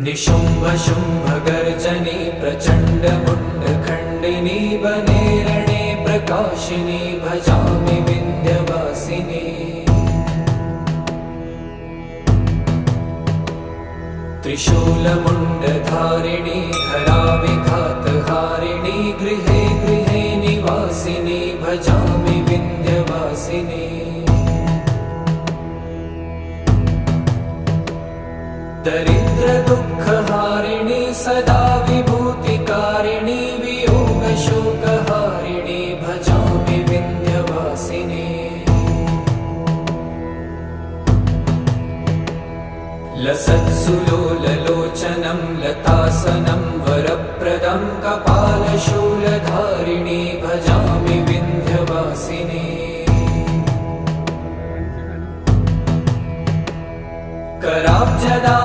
निशुम्भ शुम्भ गर्जनी प्रचण्ड मुण्डखण्डिनी वने रणे प्रकाशिनी भजामि विन्ध्यवासिनी। त्रिशूलमुण्डधारिणी धराविघातहारिणी गृहे गृहे निवासिनी भजामि विन्ध्यवासिनी। दरिद्र दुःखहारिणी सदा विभूतिकारिणी वियोगशोकहारिणी भजामि विन्ध्यवासिनी। लसत्सुलोललोचनं लतासनं वरप्रदं कपालशूलधारिणी भजामि विन्ध्यवासिनी। कराब्जदा